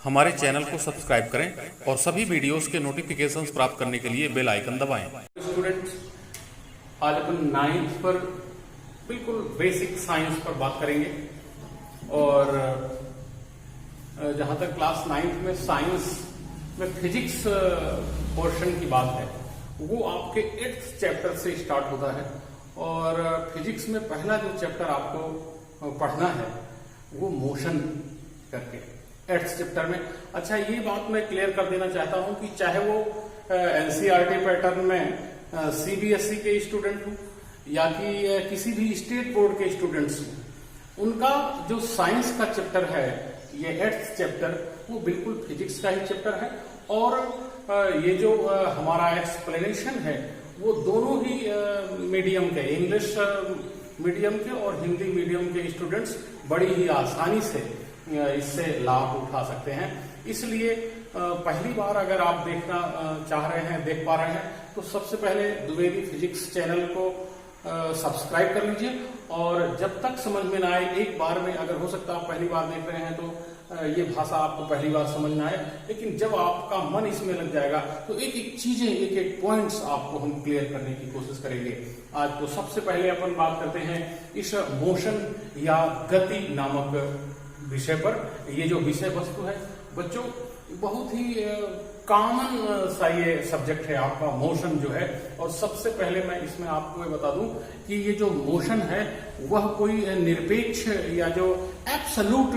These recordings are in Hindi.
हमारे चैनल को सब्सक्राइब करें और सभी वीडियोस के नोटिफिकेशंस प्राप्त करने के लिए बेल आइकन दबाएं। स्टूडेंट्स, आज अपन 9th पर बिल्कुल बेसिक साइंस पर बात करेंगे और जहां तक क्लास 9th में साइंस में फिजिक्स पोर्शन की बात है वो आपके 8th चैप्टर से स्टार्ट होता है और फिजिक्स में पहला जो चैप्टर आपको पढ़ना है वो मोशन करके 8th चैप्टर में। अच्छा, ये बात मैं क्लियर कर देना चाहता हूं कि चाहे वो एनसीईआरटी पैटर्न में सीबीएसई के स्टूडेंट हो या कि किसी भी स्टेट बोर्ड के स्टूडेंट्स हो, उनका जो साइंस का चैप्टर है ये 8th चैप्टर वो बिल्कुल फिजिक्स का ही चैप्टर है और ये जो हमारा एक्सप्लेनेशन है वो दोनों ही मीडियम के, इंग्लिश मीडियम के और हिंदी मीडियम के स्टूडेंट्स बड़ी ही आसानी से इससे लाभ उठा सकते हैं। इसलिए पहली बार अगर आप देखना चाह रहे हैं, देख पा रहे हैं, तो सबसे पहले द्विवेदी फिजिक्स चैनल को सब्सक्राइब कर लीजिए और जब तक समझ में ना आए, एक बार में अगर हो सकता है आप पहली बार देख रहे हैं तो ये भाषा आपको पहली बार समझ में आए, लेकिन जब आपका मन इसमें लग जाएगा तो एक एक चीजें, एक एक पॉइंट्स आपको हम क्लियर करने की कोशिश करेंगे। आज तो सबसे पहले अपन बात करते हैं इस मोशन या गति नामक विषय पर। ये जो विषय वस्तु है बच्चों बहुत ही कॉमन सा ये सब्जेक्ट है आपका मोशन जो है। और सबसे पहले मैं इसमें आपको ये बता दूं कि ये जो मोशन है वह कोई निरपेक्ष या जो एब्सोल्यूट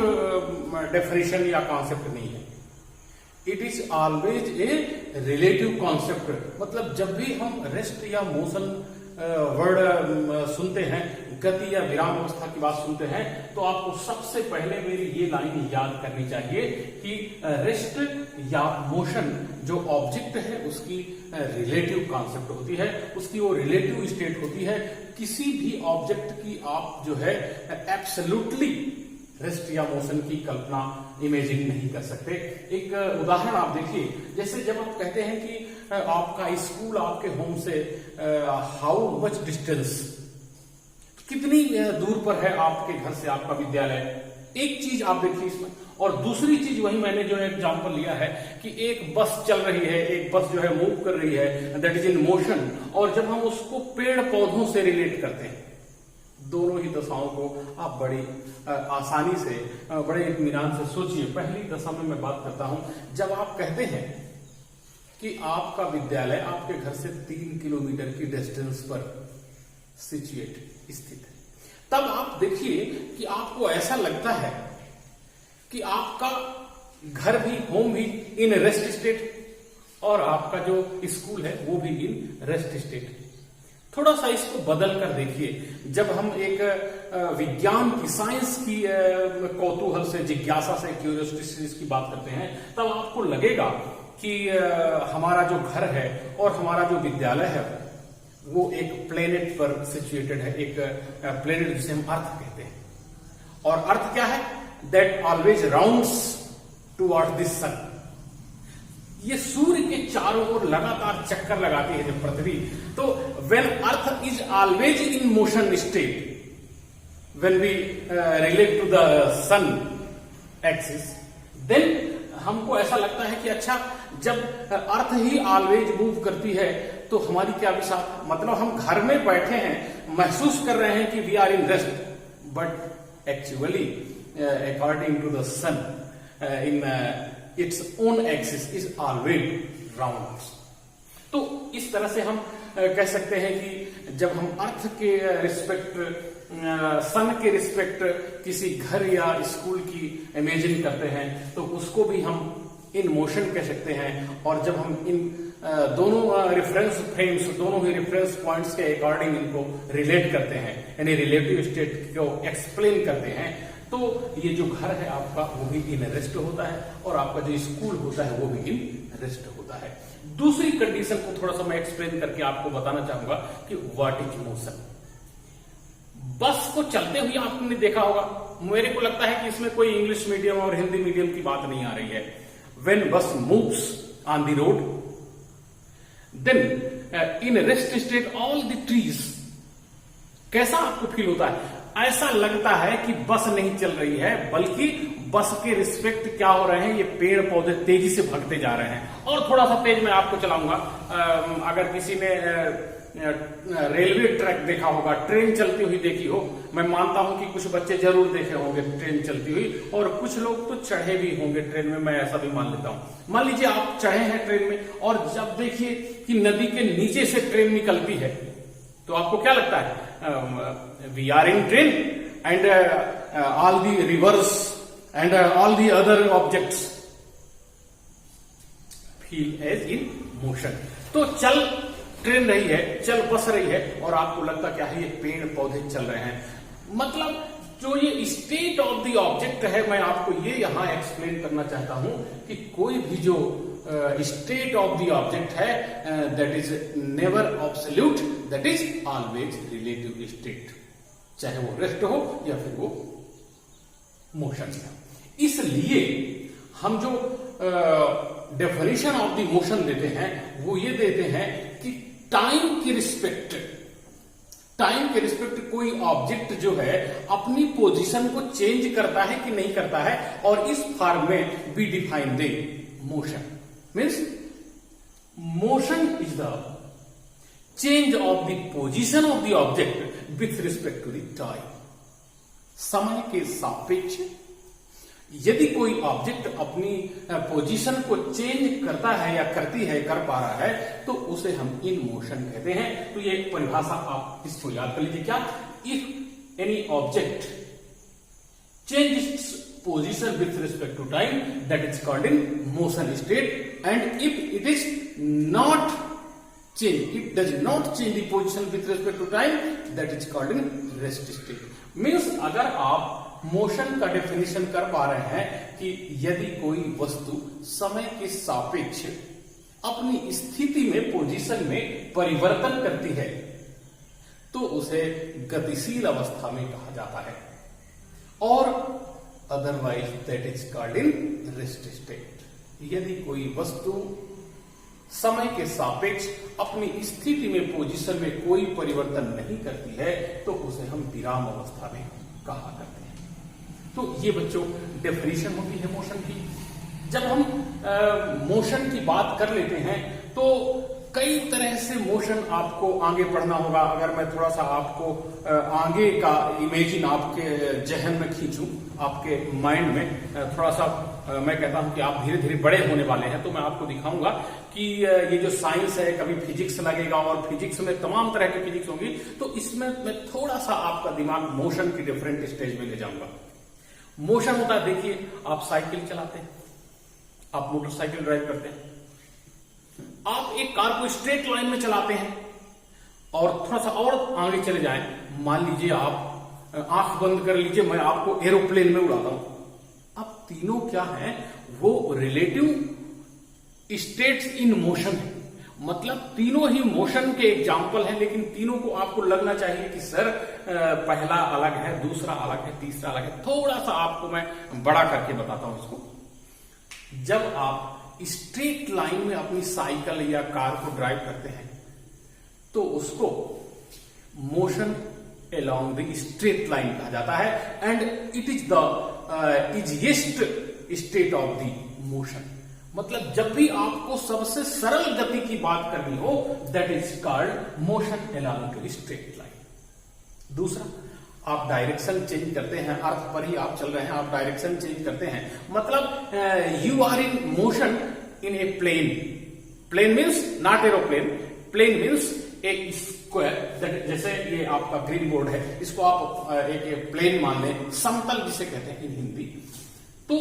डेफिनेशन या कॉन्सेप्ट नहीं है। It is always a relative concept. मतलब जब भी हम रेस्ट या मोशन वर्ड सुनते हैं, गति या विराम अवस्था की बात सुनते हैं, तो आपको सबसे पहले मेरी ये लाइन याद करनी चाहिए कि रेस्ट या मोशन जो ऑब्जेक्ट है उसकी रिलेटिव कॉन्सेप्ट होती है, उसकी वो रिलेटिव स्टेट होती है। किसी भी ऑब्जेक्ट की आप जो है एब्सोल्युटली रेस्ट या मोशन की कल्पना, इमेजिन नहीं कर सकते। एक उदाहरण आप देखिए, जैसे जब आप कहते हैं कि आपका स्कूल आपके होम से हाउ मच डिस्टेंस, कितनी दूर पर है आपके घर से आपका विद्यालय, एक चीज आप देखिए इसमें। और दूसरी चीज वही मैंने जो एग्जांपल लिया है कि एक बस चल रही है, एक बस जो है मूव कर रही है, दैट इज इन मोशन। और जब हम उसको पेड़ पौधों से रिलेट करते हैं, दोनों ही दशाओं को आप बड़ी आसानी से, बड़े इत्मीनान से सोचिए। पहली दशा में मैं बात करता हूं, जब आप कहते हैं कि आपका विद्यालय आपके घर से 3 किलोमीटर की डिस्टेंस पर सिचुएट स्थित है, तब आप देखिए कि आपको ऐसा लगता है कि आपका घर भी, होम भी इन रेस्ट स्टेट और आपका जो स्कूल है वो भी इन रेस्ट स्टेट। थोड़ा सा इसको बदल कर देखिए। जब हम एक विज्ञान की, साइंस की कौतूहल से, जिज्ञासा से, क्यूरियोसिटी की बात करते हैं, तब आपको लगेगा कि हमारा जो घर है और हमारा जो विद्यालय है वो एक प्लेनेट पर सिचुएटेड है, एक प्लेनेट जिसे हम अर्थ कहते हैं। और अर्थ क्या है? That always rounds towards the sun. ये सूर्य के चारों ओर लगातार चक्कर लगाती है जब पृथ्वी, तो when earth is always in motion state, when we relate to the sun axis, then हमको ऐसा लगता है कि अच्छा, जब अर्थ ही ऑलवेज मूव करती है तो हमारी क्या विशा, मतलब हम घर में बैठे हैं, महसूस कर रहे हैं कि we are in rest, but actually according to the sun in its own axis is always round. तो इस तरह से हम कह सकते हैं कि जब हम अर्थ के रिस्पेक्ट, सन के रिस्पेक्ट किसी घर या स्कूल की इमेजिन करते हैं तो उसको भी हम इन मोशन कह सकते हैं। और जब हम इन दोनों रेफरेंस फ्रेम्स, दोनों ही रेफरेंस पॉइंट्स के अकॉर्डिंग इनको रिलेट करते हैं, यानी रिलेटिव स्टेट को एक्सप्लेन करते हैं, तो ये जो घर है आपका वो भी इन रेस्ट होता है और आपका जो स्कूल होता है वो भी इन रेस्ट होता है। दूसरी कंडीशन को थोड़ा सा मैं एक्सप्लेन करके आपको बताना चाहूंगा कि व्हाट इज मोशन। बस को चलते हुए आपने देखा होगा, मेरे को लगता है कि इसमें कोई इंग्लिश मीडियम और हिंदी मीडियम की बात नहीं आ रही है। When bus moves on the road, then in rest state all the trees, कैसा आपको फील होता है? ऐसा लगता है कि बस नहीं चल रही है, बल्कि बस के रिस्पेक्ट क्या हो रहे हैं, ये पेड़ पौधे तेजी से भागते जा रहे हैं। और थोड़ा सा तेज मैं आपको चलाऊंगा। अगर किसी ने रेलवे ट्रैक देखा होगा, ट्रेन चलती हुई देखी हो, मैं मानता हूं कि कुछ बच्चे जरूर देखे होंगे ट्रेन चलती हुई, और कुछ लोग तो चढ़े भी होंगे ट्रेन में, मैं ऐसा भी मान लेता हूं। मान लीजिए आप चढ़े हैं ट्रेन में, और जब देखिए कि नदी के नीचे से ट्रेन निकलती है, तो आपको क्या लगता है? We are in train and all the rivers and all the other objects feel as in motion. तो चल ट्रेन रही है, चल बस रही है, और आपको लगता क्या है, ये पेड़ पौधे चल रहे हैं। मतलब जो ये स्टेट ऑफ द ऑब्जेक्ट है, मैं आपको ये यहां एक्सप्लेन करना चाहता हूं कि कोई भी जो स्टेट ऑफ द ऑब्जेक्ट है, that is never absolute, that is always relative state, चाहे वो रेस्ट हो या फिर वो मोशन हो। इसलिए हम जो डेफिनेशन ऑफ द मोशन देते हैं वो ये देते हैं कि टाइम के रिस्पेक्ट कोई ऑब्जेक्ट जो है अपनी पोजीशन को चेंज करता है कि नहीं करता है, और इस फॉर्म में we define the motion. Means motion is the change of the position of the object with respect to the time. समय के सापेक्ष यदि कोई ऑब्जेक्ट अपनी पोजीशन को चेंज करता है या करती है, कर पा रहा है, तो उसे हम इन मोशन कहते हैं। तो ये परिभाषा आप इसको याद कर लीजिए। क्या? If any object change its position with respect to time, that is called in motion state, and if it is not change, it does not change the position with respect to time, that is called in rest state. Means अगर आप मोशन का डेफिनेशन कर पा रहे हैं कि यदि कोई वस्तु समय के सापेक्ष अपनी स्थिति में, पोजीशन में परिवर्तन करती है, तो उसे गतिशील अवस्था में कहा जाता है, और otherwise that is called in rest state. यदि कोई वस्तु समय के सापेक्ष अपनी स्थिति में, पोजीशन में कोई परिवर्तन नहीं करती है, तो उसे हम विराम अवस्था में कहा करते हैं। तो ये बच्चों डेफिनेशन होती है मोशन की। जब हम मोशन की बात कर लेते हैं तो कई तरह से मोशन आपको आगे बढ़ना होगा। अगर मैं थोड़ा सा आपको आगे का इमेजिन आपके जहन में खींचूं, आपके माइंड में थोड़ा सा, मैं कहता हूं कि आप धीरे धीरे बड़े होने वाले हैं, तो मैं आपको दिखाऊंगा कि ये जो साइंस है, कभी फिजिक्स लगेगा, और फिजिक्स में तमाम तरह की फिजिक्स होगी, तो इसमें मैं थोड़ा सा आपका दिमाग मोशन की डिफरेंट स्टेज में ले जाऊंगा। मोशन होता है, देखिए आप साइकिल चलाते हैं, आप मोटरसाइकिल ड्राइव करते हैं, आप एक कार को स्ट्रेट लाइन में चलाते हैं, और थोड़ा सा और आगे चले जाएं, मान लीजिए आप आंख बंद कर लीजिए, मैं आपको एरोप्लेन में उड़ाता हूं। अब तीनों क्या हैं? वो रिलेटिव स्टेट्स इन मोशन है। मतलब तीनों ही मोशन के एग्जाम्पल हैं, लेकिन तीनों को आपको लगना चाहिए कि सर पहला अलग है, दूसरा अलग है, तीसरा अलग है। थोड़ा सा आपको मैं बड़ा करके बताता हूं इसको। जब आप स्ट्रेट लाइन में अपनी साइकिल या कार को ड्राइव करते हैं, तो उसको motion along the straight line कहा जाता है, and it is the easiest state of the motion. मतलब जब भी आपको सबसे सरल गति की बात करनी हो, that is called motion along to straight line. दूसरा, आप डायरेक्शन चेंज करते हैं, अर्थ पर ही आप चल रहे हैं, आप डायरेक्शन चेंज करते हैं, मतलब you are in motion in a plane. Plane means not aeroplane, plane means a square. जैसे ये आपका ग्रीन बोर्ड है, इसको आप एक प्लेन मान लें, समतल जिसे कहते हैं इन हिंदी। तो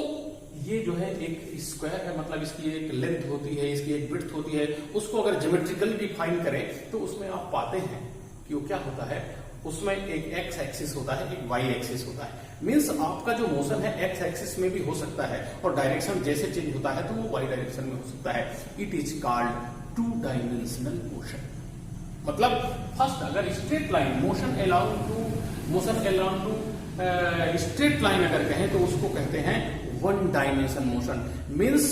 ये जो है एक स्क्वायर है, मतलब इसकी एक लेंथ होती है, इसकी एक विड्थ होती है। उसको अगर ज्योमेट्रिकली डिफाइन करें तो उसमें आप पाते हैं कि वो क्या होता है, उसमें एक एक्स एक्सिस होता है, एक वाई एक्सिस होता है। मीन्स आपका जो मोशन है एक्स एक्सिस में भी हो सकता है, और डायरेक्शन जैसे चेंज होता है तो वो वाई डायरेक्शन में हो सकता है। It is called two dimensional motion. मतलब फर्स्ट, अगर straight line motion along to straight line अगर कहें तो उसको कहते हैं one dimension motion. Means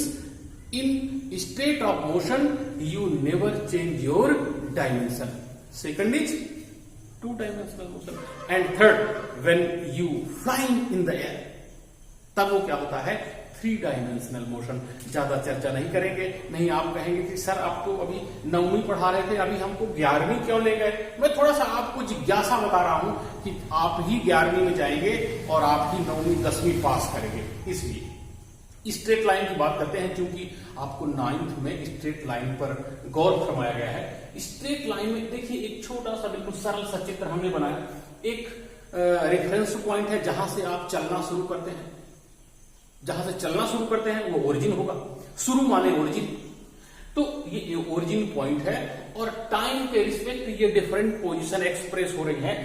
in state of motion you never change your dimension. Second is 2-dimensional motion. And third, when you flying in the air, तब वो क्या होता है 3-dimensional motion. ज्यादा चर्चा नहीं करेंगे, नहीं आप कहेंगे कि सर आप तो अभी 9वीं पढ़ा रहे थे, अभी हमको 11वीं क्यों ले गए. मैं थोड़ा सा आपको जिज्ञासा बता रहा हूं कि आप ही 11वीं में जाएंगे और आप ही 9वीं 10वीं पास करेंगे. इसलिए स्ट्रेट लाइन की बात करते हैं, क्योंकि आपको 9th में स्ट्रेट लाइन पर गौर फरमाया गया है. स्ट्रेट लाइन में देखिए एक छोटा सा बिल्कुल सरल सा चित्र हमने बनाया. एक रेफरेंस पॉइंट है जहां से आप चलना शुरू करते हैं. जहां से चलना शुरू करते हैं वो ओरिजिन होगा. शुरू माने ओरिजिन. तो ये ओरिजिन पॉइंट है और टाइम के रिस्पेक्ट ये डिफरेंट पोजीशन एक्सप्रेस हो रही है.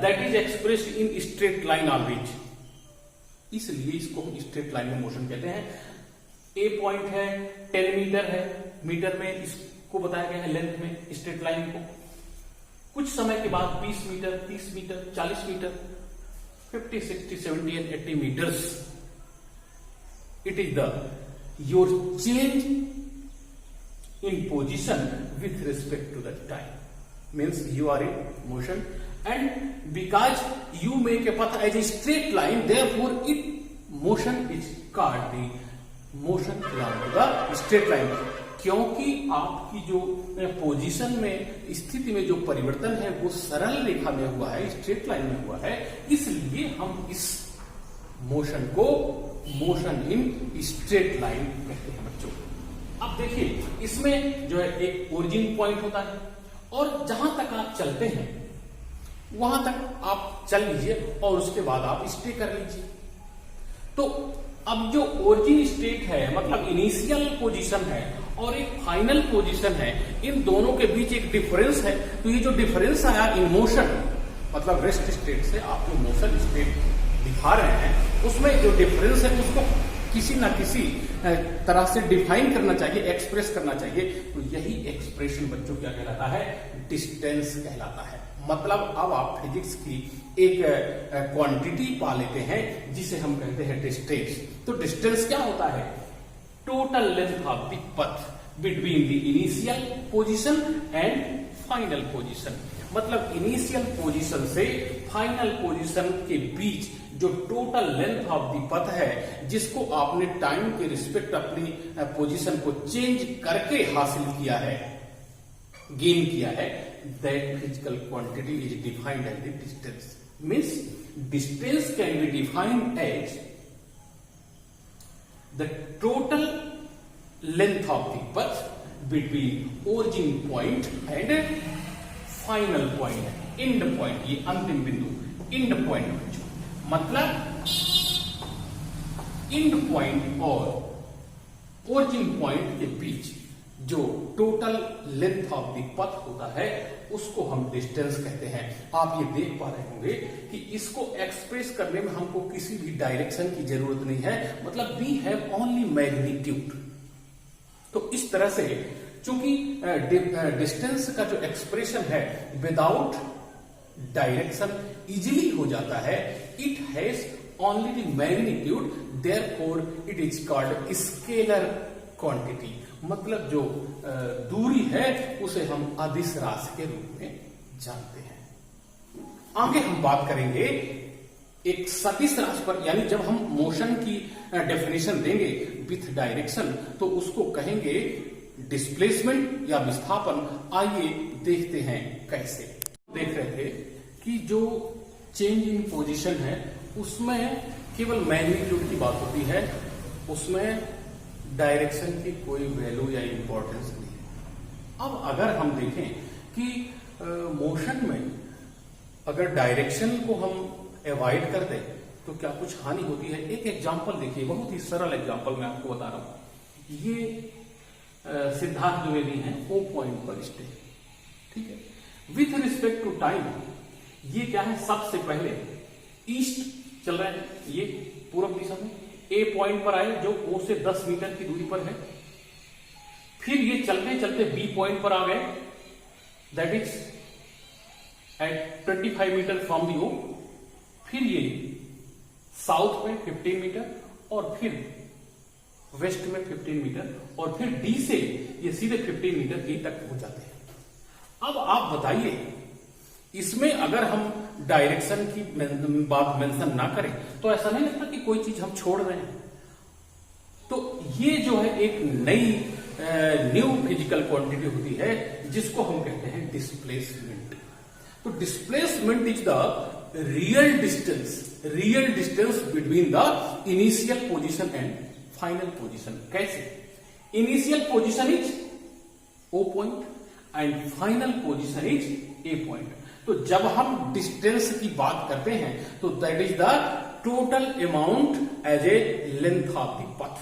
That is expressed in straight line always. इसलिए इसको हम स्ट्रेट लाइन में मोशन कहते हैं. ए पॉइंट है 10 मीटर है, मीटर में इसको बताया गया है लेंथ में स्ट्रेट लाइन को. कुछ समय के बाद 20 metre, 30 metre, 40 metre, 50, 60, 70 and 80 metres. It is your change in position with respect to the time. Means you are in motion, and because you make a path as a straight line, therefore motion is called the motion along the straight line. क्योंकि आपकी जो पोजीशन में स्थिति में जो परिवर्तन है वो सरल रेखा में हुआ है, स्ट्रेट लाइन में हुआ है, इसलिए हम इस मोशन को मोशन इन स्ट्रेट लाइन कहते हैं बच्चों. अब देखिए इसमें जो है एक ओरिजिन पॉइंट होता है और जहां तक आप चलते हैं वहां तक आप चल लीजिए और उसके बाद आप स्टे कर लीजिए. तो अब जो ओरिजिन स्टेट है मतलब इनिशियल पोजीशन है और एक फाइनल पोजीशन है, इन दोनों के बीच एक डिफरेंस है. तो ये जो डिफरेंस आया इन मोशन मतलब रेस्ट स्टेट से आप जो मोशन स्टेट दिखा रहे हैं उसमें जो डिफरेंस है उसको किसी ना किसी तरह से डिफाइन करना चाहिए, एक्सप्रेस करना चाहिए. तो यही एक्सप्रेशन बच्चों क्या कहलाता है, डिस्टेंस कहलाता है. मतलब अब आप फिजिक्स की एक क्वांटिटी पा लेते हैं जिसे हम कहते हैं डिस्टेंस. तो डिस्टेंस क्या होता है, total length of the path between the initial position and final position. मतलब इनिशियल पोजीशन से फाइनल पोजीशन के बीच जो total length of the path है जिसको आपने टाइम के रिस्पेक्ट अपनी पोजीशन को चेंज करके हासिल किया है, गेन किया है, that physical quantity is defined as the distance. Means distance can be defined as the total length of the path between origin point and final point, end point. ये अंतिम बिंदु एंड पॉइंट. मतलब एंड पॉइंट और ओरिजिन पॉइंट के बीच जो टोटल लेंथ ऑफ द पथ होता है उसको हम डिस्टेंस कहते हैं. आप ये देख पा रहे होंगे कि इसको एक्सप्रेस करने में हमको किसी भी डायरेक्शन की जरूरत नहीं है. मतलब वी हैव ओनली मैग्नीट्यूड. तो इस तरह से चूंकि डिस्टेंस का जो एक्सप्रेशन है विदाउट डायरेक्शन इजिली हो जाता है. It has only the magnitude, therefore it is called scalar quantity. मतलब जो दूरी है उसे हम अदिश राशि के रूप में जानते हैं. आगे हम बात करेंगे एक सदिश राशि पर, यानी जब हम मोशन की डेफिनेशन देंगे विथ डायरेक्शन तो उसको कहेंगे डिस्प्लेसमेंट या विस्थापन. आइए देखते हैं कैसे. देख रहे थे कि जो चेंज इन पोजीशन है उसमें केवल मैग्नीट्यूड की बात होती है, उसमें डायरेक्शन की कोई वैल्यू या इंपॉर्टेंस नहीं है. अब अगर हम देखें कि मोशन में अगर डायरेक्शन को हम अवॉइड कर दें तो क्या कुछ हानि होती है. एक एग्जांपल देखिए, बहुत ही सरल एग्जांपल मैं आपको बता रहा हूं. ये सिद्धार्थ द्विवेदी हैं, O पॉइंट पर स्टे. ठीक है, विथ रिस्पेक्ट टू टाइम ये क्या है, सबसे पहले ईस्ट चल रहा है, ये पूर्व दिशा में ए पॉइंट पर आए जो O से 10 मीटर की दूरी पर है. फिर ये चलते चलते बी पॉइंट पर आ गए, that is at 25 metre from the O. फिर ये साउथ में 15 मीटर और फिर वेस्ट में 15 मीटर और फिर डी से ये सीधे 15 मीटर ए तक पहुंच जाते हैं. अब आप बताइए इसमें अगर हम डायरेक्शन की बात मेंशन ना करें तो ऐसा नहीं लगता कि कोई चीज हम छोड़ रहे हैं। तो ये जो है एक नई न्यू फिजिकल क्वांटिटी होती है जिसको हम कहते हैं डिस्प्लेसमेंट। तो displacement is the real distance between the initial position and final position. कैसे? Initial position is O point and final position is A point. तो जब हम डिस्टेंस की बात करते हैं तो that is the total amount as a length of the path.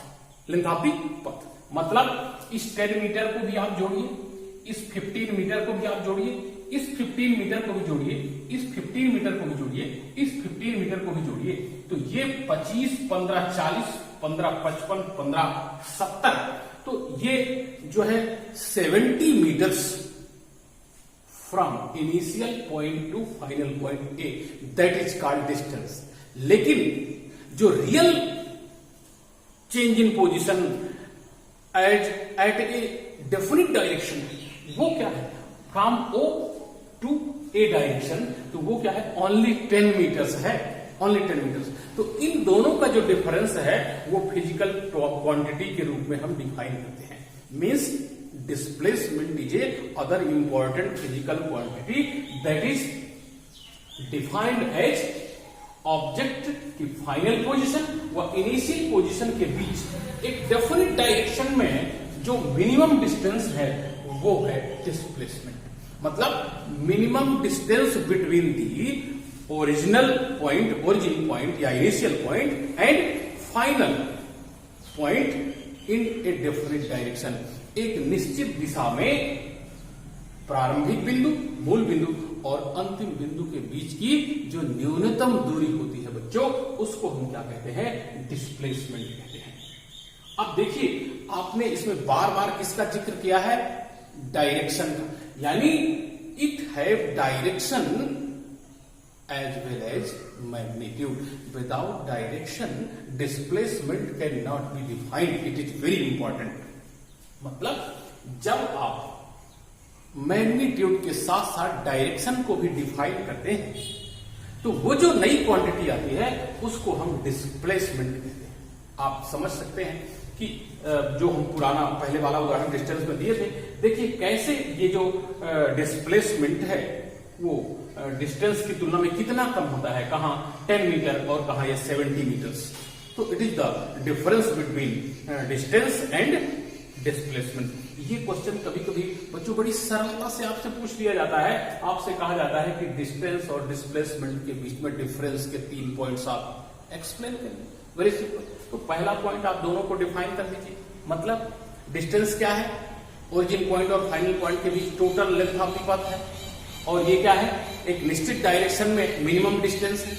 मतलब इस 10 मीटर को भी आप जोड़िए, इस 15 मीटर को भी आप जोड़िए, इस 15 मीटर को भी जोड़िए, इस 15 मीटर को भी जोड़िए, इस 15 मीटर को भी जोड़िए। तो ये 25, 15, 40, 15, 55, 15, 70, तो ये जो है 70 metres from initial point to final point A, that is called distance. लेकिन जो real change in position at a definite direction वो क्या है? From O to A direction, तो वो क्या है? ओनली 10 मीटर्स है, ओनली 10 मीटर्स। तो इन दोनों का जो डिफरेंस है वो फिजिकल क्वांटिटी के रूप में हम डिफाइन करते हैं। Means displacement is a other important physical quantity that is defined as object की फाइनल पोजीशन व इनिशियल पोजीशन के बीच एक डेफिनिट डायरेक्शन में जो मिनिमम डिस्टेंस है वो है डिस्प्लेसमेंट। मतलब minimum distance between the origin point या initial point and final point in a definite direction. एक निश्चित दिशा में प्रारंभिक बिंदु, मूल बिंदु और अंतिम बिंदु के बीच की जो न्यूनतम दूरी होती है बच्चों, उसको हम क्या कहते हैं? डिस्प्लेसमेंट कहते हैं। अब देखिए, आपने इसमें बार बार किसका जिक्र किया है? डायरेक्शन का। यानी it have direction as well as magnitude. Without direction displacement can not be defined. It is very important. मतलब जब आप मैग्नीट्यूड के साथ साथ डायरेक्शन को भी डिफाइन करते हैं तो वो जो नई क्वांटिटी आती है उसको हम डिस्प्लेसमेंट कहते हैं। आप समझ सकते हैं कि जो हम पुराना पहले वाला उदाहरण डिस्टेंस में दिए थे, देखिए कैसे ये जो डिस्प्लेसमेंट है वो डिस्टेंस की तुलना में कितना कम होता है। कहां 10 मीटर और कहां ये 70 मीटर्स। तो it is the difference between distance and displacement. ये क्वेश्चन कभी कभी बच्चों बड़ी सरलता से आपसे पूछ लिया जाता है। आपसे कहा जाता है कि डिस्टेंस और डिस्प्लेसमेंट के बीच में डिफरेंस के 3 पॉइंट्स आप एक्सप्लेन करें। Very simple. तो पहला पॉइंट आप दोनों को डिफाइन कर लीजिए। मतलब डिस्टेंस क्या है? ओरिजिन पॉइंट और फाइनल पॉइंट के बीच total length of the path है। और ये क्या है? एक निश्चित डायरेक्शन में मिनिमम डिस्टेंस है।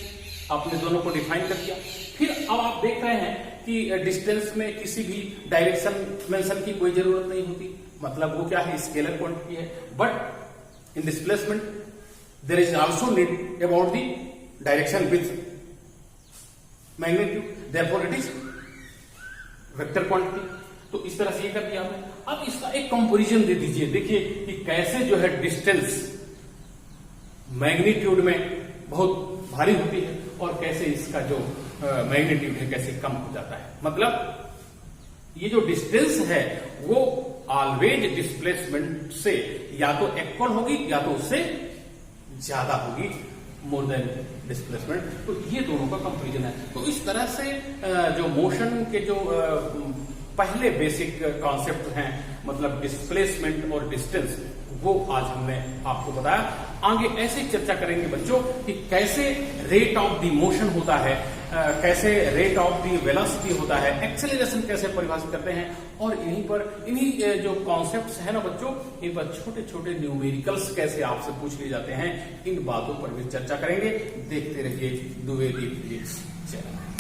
आपने दोनों को डिफाइन कर दिया। फिर अब आप देख रहे हैं कि डिस्टेंस में किसी भी डायरेक्शन मेंशन की कोई जरूरत नहीं होती। मतलब वो क्या है? स्केलर क्वांटिटी है। But in displacement there is also need about the direction with magnitude, therefore it is vector quantity. तो इस तरह से ये कर दिया आपने। अब इसका एक कंपैरिजन दे दीजिए। देखिए कि कैसे जो है डिस्टेंस मैग्नीट्यूड में बहुत भारी होती है और कैसे इसका जो मैग्नीट्यूड है कैसे कम हो जाता है। मतलब ये जो डिस्टेंस है वो ऑलवेज डिस्प्लेसमेंट से या तो इक्वल होगी या तो उससे ज्यादा होगी, मोर देन डिस्प्लेसमेंट। तो ये दोनों का कंपैरिजन है। तो इस तरह से जो मोशन के जो पहले बेसिक कॉन्सेप्ट हैं, मतलब डिस्प्लेसमेंट और डिस्टेंस, वो आज हमने आपको बताया। आगे ऐसे चर्चा करेंगे बच्चों कि कैसे रेट ऑफ द मोशन होता है, कैसे रेट ऑफ द वेलोसिटी होता है, एक्सेलरेशन कैसे परिभाषित करते हैं, और इन्हीं जो कॉन्सेप्ट्स है ना बच्चों, इन पर छोटे छोटे न्यूमेरिकल्स कैसे आपसे पूछ लिए जाते हैं, इन बातों पर भी चर्चा करेंगे। देखते रहिए द्विवेदी फिजिक्स चैनल।